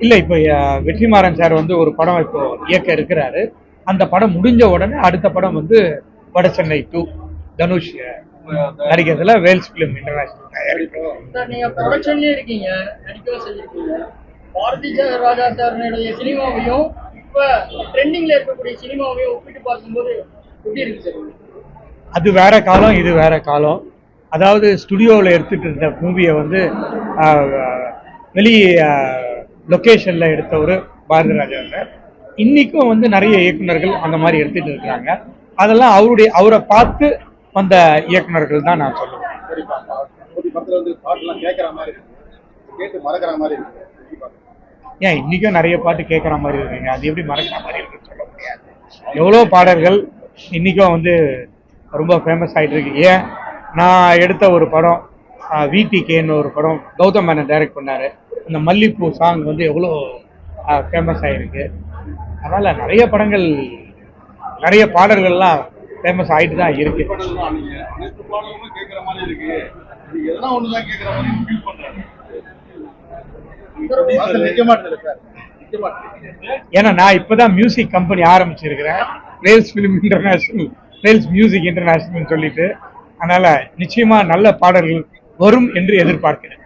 இல்ல இப்ப வெற்றிமாறன் சார் வந்து ஒரு படம் இப்போ இயக்க இருக்கிறாரு. அந்த படம் முடிஞ்ச உடனே அடுத்த படம் வந்து வட சென்னை 2 தனுஷ் நடிக்கிறதுல வேல்ஸ் பிலிம் இன்டர்நேஷனல் தயாரிப்பு இருக்கீங்க, நடிக்கவும் செஞ்சிருக்கீங்க. பாரதி ராஜா சாருடைய சினிமாவையும் இப்ப ட்ரெண்டிங்ல இருக்கக்கூடிய சினிமாவையும் ஒப்பிட்டு பார்க்கும்போது எப்படி இருக்கு சார்? அது வேற காலம், இது வேற காலம். அதாவது ஸ்டுடியோவில் எடுத்துட்டு இருந்த மூவியை வந்து வெளி லொக்கேஷன்ல எடுத்த ஒரு பாரதி ராஜா சார். இன்னைக்கும் வந்து நிறைய இயக்குநர்கள் அந்த மாதிரி எடுத்துட்டு இருக்காங்க. அதெல்லாம் அவரை பார்த்து வந்த இயக்குநர்கள் தான் நான் சொல்லுவேன். ஏன் இன்னைக்கும் நிறைய பாட்டு கேட்கற மாதிரி இருக்குங்க, அது எப்படி மறக்கிற மாதிரி இருக்குன்னு சொல்ல முடியாது. எவ்வளோ பாடல்கள் இன்னைக்கும் வந்து ரொம்ப ஃபேமஸ் ஆகிட்டு இருக்கு. ஏன் நான் எடுத்த ஒரு படம் விடிகேன்னு ஒரு படம் கௌதம் மேனன் டைரக்ட் பண்ணாரு. அந்த மல்லிப்பூ சாங் வந்து எவ்வளோ ஃபேமஸ் ஆகிருக்கு. அதனால நிறைய படங்கள், நிறைய பாடல்கள்லாம் ஃபேமஸ் ஆகிட்டு தான் இருக்கு. ஏன்னா நான் இப்பதான் மியூசிக் கம்பெனி ஆரம்பிச்சிருக்கிறேன், Vels film international, Vels music international சொல்லிட்டு. அதனால நிச்சயமா நல்ல பாடல்கள் வரும் என்று எதிர்பார்க்கிறேன்.